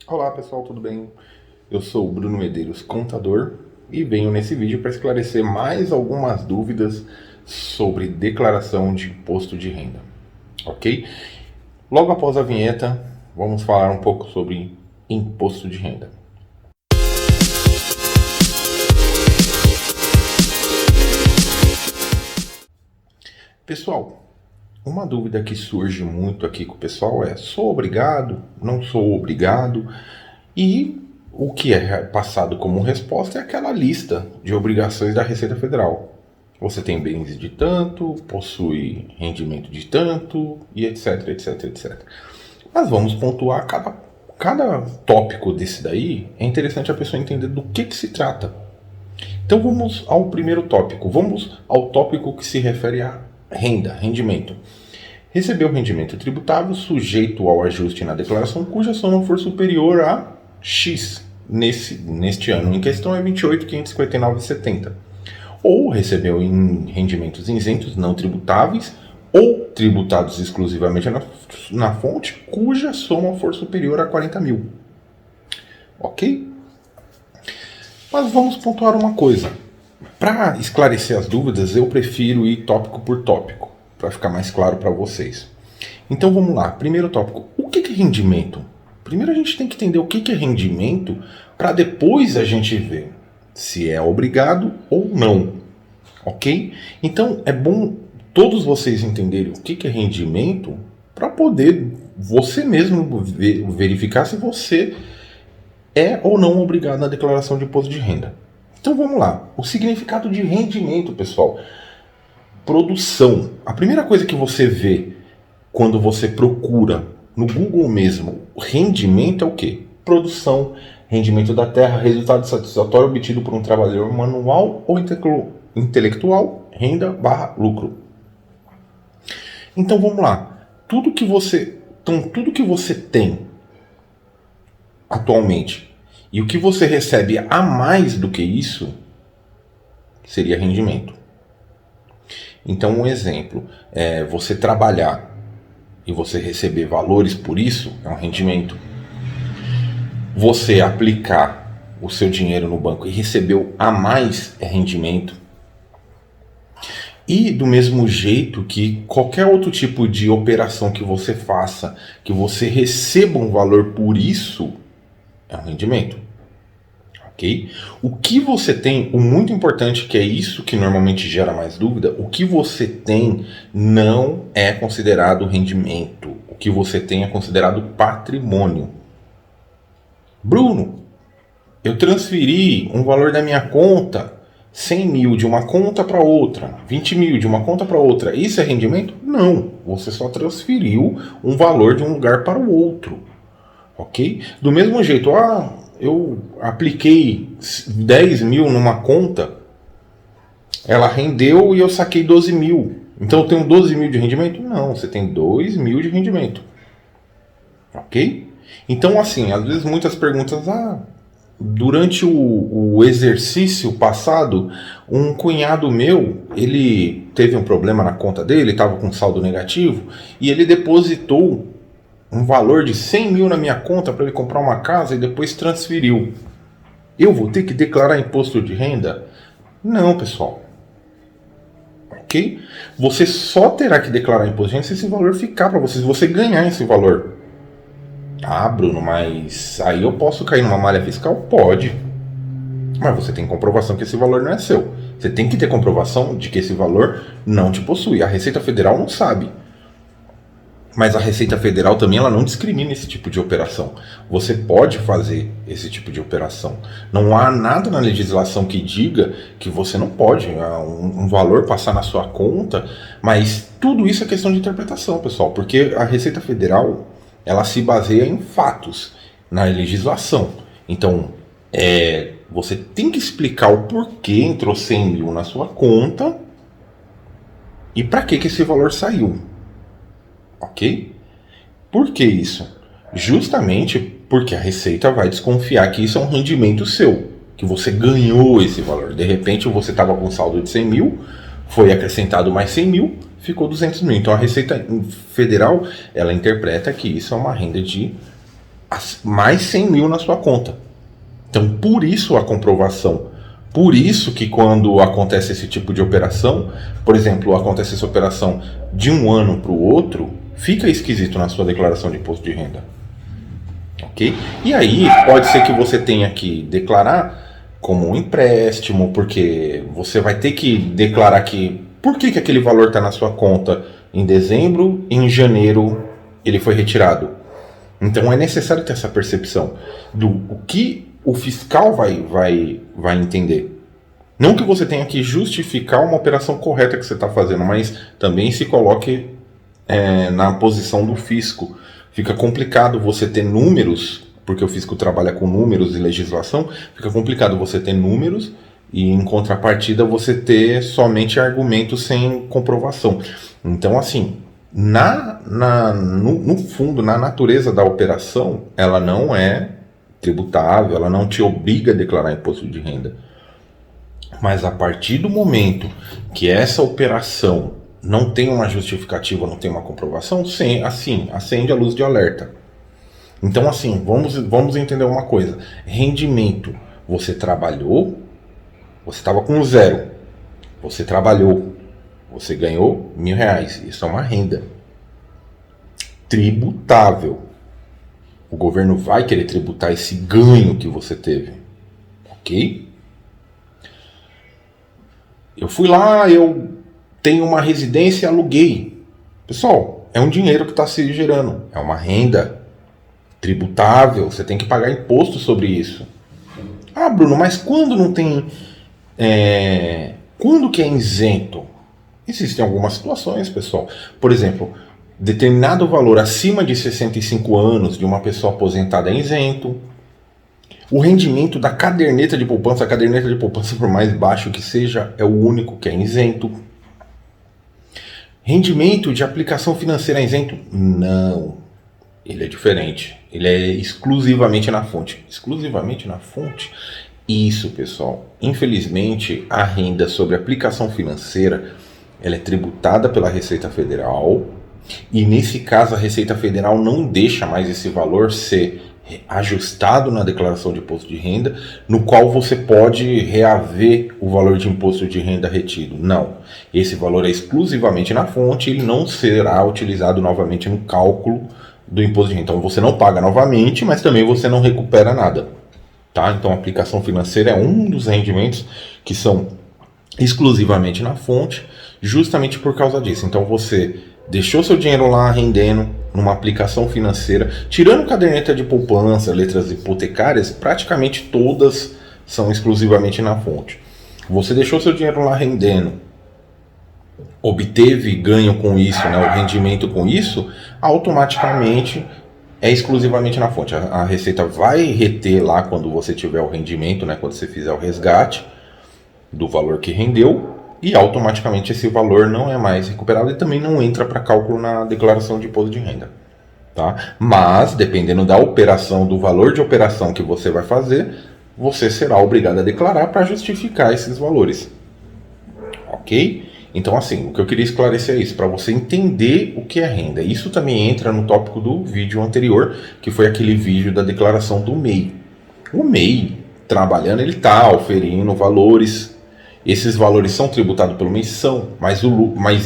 Olá pessoal, tudo bem? Eu sou o Bruno Medeiros, contador, e venho nesse vídeo para esclarecer mais algumas dúvidas sobre declaração de imposto de renda, ok? Logo após a vinheta, vamos falar um pouco sobre imposto de renda. Pessoal, uma dúvida que surge muito aqui com o pessoal é: sou obrigado? Não sou obrigado? E o que é passado como resposta é aquela lista de obrigações da Receita Federal. Você tem bens de tanto, possui rendimento de tanto, e etc, etc, etc. Mas vamos pontuar cada tópico desse daí. É interessante a pessoa entender do que se trata. Então vamos ao primeiro tópico. Vamos ao tópico que se refere a renda, rendimento. Recebeu rendimento tributável sujeito ao ajuste na declaração cuja soma for superior a X. Neste ano em questão é 28.559,70. Ou recebeu em rendimentos isentos não tributáveis ou tributados exclusivamente na fonte cuja soma for superior a 40 mil. Ok? Mas vamos pontuar uma coisa. Para esclarecer as dúvidas, eu prefiro ir tópico por tópico, para ficar mais claro para vocês. Então vamos lá. Primeiro tópico. O que é rendimento? Primeiro a gente tem que entender o que é rendimento, para depois a gente ver se é obrigado ou não. Ok? Então é bom todos vocês entenderem o que é rendimento, para poder você mesmo verificar se você é ou não obrigado na declaração de imposto de renda. Então vamos lá. O significado de rendimento, pessoal. Produção. A primeira coisa que você vê quando você procura no Google mesmo, rendimento é o quê? Produção, rendimento da terra, resultado satisfatório obtido por um trabalhador manual ou intelectual, renda / lucro. Então vamos lá. Tudo que você tem atualmente e o que você recebe a mais do que isso seria rendimento. Então um exemplo é você trabalhar e você receber valores por isso é um rendimento. Você aplicar o seu dinheiro no banco e recebeu a mais é rendimento. E do mesmo jeito que qualquer outro tipo de operação que você faça, que você receba um valor por isso, é um rendimento. Ok? O que você tem, o muito importante, que é isso que normalmente gera mais dúvida, o que você tem não é considerado rendimento. O que você tem é considerado patrimônio. Bruno, eu transferi um valor da minha conta, 100 mil de uma conta para outra, 20 mil de uma conta para outra. Isso é rendimento? Não. Você só transferiu um valor de um lugar para o outro. Ok? Do mesmo jeito, eu apliquei 10 mil numa conta, ela rendeu e eu saquei 12 mil. Então eu tenho 12 mil de rendimento? Não, você tem 2 mil de rendimento. Ok? Então, assim, às vezes muitas perguntas, durante o exercício passado, um cunhado meu, ele teve um problema na conta dele, estava com saldo negativo, e ele depositou um valor de 100 mil na minha conta para ele comprar uma casa e depois transferiu. Eu vou ter que declarar imposto de renda? Não, pessoal. Ok? Você só terá que declarar imposto de renda se esse valor ficar para você, se você ganhar esse valor. Bruno, mas aí eu posso cair numa malha fiscal? Pode. Mas você tem comprovação que esse valor não é seu. Você tem que ter comprovação de que esse valor não te possui. A Receita Federal não sabe. Mas a Receita Federal também ela não discrimina esse tipo de operação. Você pode fazer esse tipo de operação. Não há nada na legislação que diga que você não pode um valor passar na sua conta, mas tudo isso é questão de interpretação, pessoal, porque a Receita Federal ela se baseia em fatos, na legislação. Então, você tem que explicar o porquê entrou 100 mil na sua conta e para que esse valor saiu. Ok? Por que isso? Justamente porque a Receita vai desconfiar que isso é um rendimento seu, que você ganhou esse valor. De repente você estava com saldo de 100 mil, foi acrescentado mais 100 mil, ficou 200 mil. Então a Receita Federal ela interpreta que isso é uma renda de mais 100 mil na sua conta. Então, por isso a comprovação. Por isso que quando acontece esse tipo de operação, por exemplo, acontece essa operação de um ano para o outro, fica esquisito na sua declaração de imposto de renda. Ok? E aí, pode ser que você tenha que declarar como um empréstimo, porque você vai ter que declarar que por que aquele valor está na sua conta em dezembro e em janeiro ele foi retirado. Então é necessário ter essa percepção do o que o fiscal vai entender. Não que você tenha que justificar uma operação correta que você está fazendo, mas também se coloque na posição do fisco. Fica complicado você ter números, porque o fisco trabalha com números e legislação, fica complicado você ter números e em contrapartida você ter somente argumentos sem comprovação. Então assim, no fundo, na natureza da operação, ela não é tributável, ela não te obriga a declarar imposto de renda. Mas a partir do momento que essa operação não tem uma justificativa, não tem uma comprovação, assim, acende a luz de alerta. Então, assim, vamos entender uma coisa. Rendimento, você trabalhou, você estava com 0, você trabalhou, você ganhou R$1.000, isso é uma renda tributável. O governo vai querer tributar esse ganho que você teve, ok? Eu fui lá, eu tenho uma residência e aluguei. Pessoal, é um dinheiro que está se gerando, é uma renda tributável, você tem que pagar imposto sobre isso. Ah, Bruno, mas quando não tem... quando que é isento? Existem algumas situações, pessoal. Por exemplo, determinado valor acima de 65 anos de uma pessoa aposentada é isento. O rendimento da caderneta de poupança, por mais baixo que seja, é o único que é isento. Rendimento de aplicação financeira é isento? Não. Ele é diferente. Ele é exclusivamente na fonte. Exclusivamente na fonte? Isso, pessoal. Infelizmente, a renda sobre aplicação financeira ela é tributada pela Receita Federal. E nesse caso, a Receita Federal não deixa mais esse valor ser ajustado na declaração de imposto de renda, no qual você pode reaver o valor de imposto de renda retido. Não. Esse valor é exclusivamente na fonte e ele não será utilizado novamente no cálculo do imposto de renda. Então você não paga novamente, mas também você não recupera nada. Tá? Então a aplicação financeira é um dos rendimentos que são exclusivamente na fonte, justamente por causa disso. Então você deixou seu dinheiro lá rendendo numa aplicação financeira, tirando caderneta de poupança, letras hipotecárias, praticamente todas são exclusivamente na fonte. Você deixou seu dinheiro lá rendendo, obteve ganho com isso, né, o rendimento com isso, automaticamente é exclusivamente na fonte. A Receita vai reter lá quando você tiver o rendimento, né, quando você fizer o resgate do valor que rendeu, e automaticamente esse valor não é mais recuperado e também não entra para cálculo na declaração de imposto de renda. Tá? Mas, dependendo da operação, do valor de operação que você vai fazer, você será obrigado a declarar para justificar esses valores. Ok? Então, assim, o que eu queria esclarecer é isso, para você entender o que é renda. Isso também entra no tópico do vídeo anterior, que foi aquele vídeo da declaração do MEI. O MEI, trabalhando, ele está oferindo valores. Esses valores são tributados pelo MEI? São, mas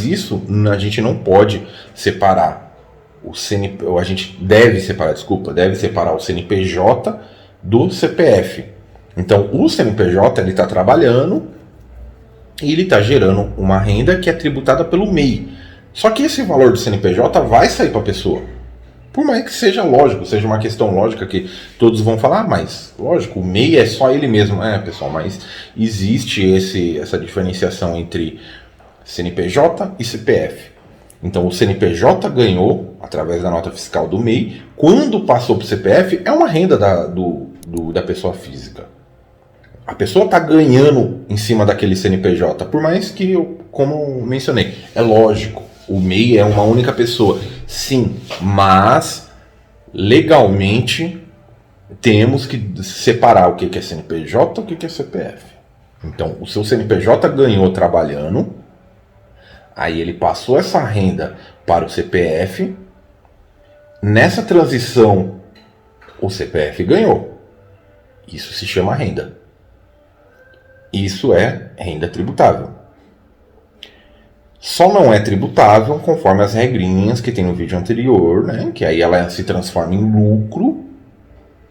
isso a gente não pode separar. A gente deve separar o CNPJ do CPF. Então, o CNPJ ele está trabalhando e ele está gerando uma renda que é tributada pelo MEI. Só que esse valor do CNPJ vai sair para a pessoa. Por mais que seja lógico, seja uma questão lógica que todos vão falar, mas lógico, o MEI é só ele mesmo. Pessoal, mas existe essa diferenciação entre CNPJ e CPF. Então o CNPJ ganhou através da nota fiscal do MEI. Quando passou para o CPF, é uma renda da pessoa física. A pessoa está ganhando em cima daquele CNPJ, por mais que, como mencionei, é lógico, o MEI é uma única pessoa. Sim, mas legalmente temos que separar o que é CNPJ e o que é CPF. Então, o seu CNPJ ganhou trabalhando, aí ele passou essa renda para o CPF. Nessa transição, O CPF ganhou. Isso se chama renda. Isso é renda tributável. Só não é tributável conforme as regrinhas que tem no vídeo anterior, né? Que aí ela se transforma em lucro,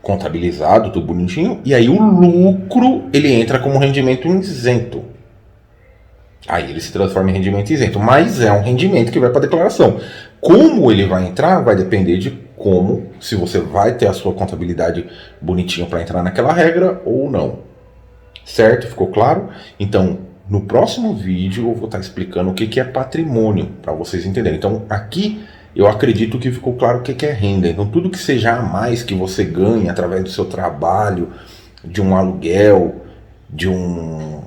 contabilizado, tudo bonitinho, e aí o lucro ele entra como rendimento isento. Aí ele se transforma em rendimento isento, mas é um rendimento que vai para a declaração. Como ele vai entrar vai depender de como, se você vai ter a sua contabilidade bonitinha para entrar naquela regra ou não. Certo? Ficou claro? Então, no próximo vídeo eu vou estar explicando o que é patrimônio, para vocês entenderem. Então, aqui eu acredito que ficou claro o que é renda. Então, tudo que seja a mais que você ganha através do seu trabalho, de um aluguel, de um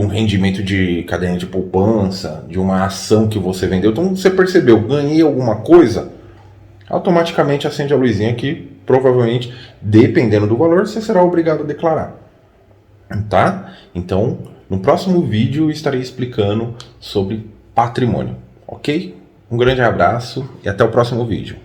rendimento de caderneta de poupança, de uma ação que você vendeu. Então, você percebeu, ganhei alguma coisa, automaticamente acende a luzinha que provavelmente, dependendo do valor, você será obrigado a declarar. Tá? Então, no próximo vídeo eu estarei explicando sobre patrimônio, ok? Um grande abraço e até o próximo vídeo.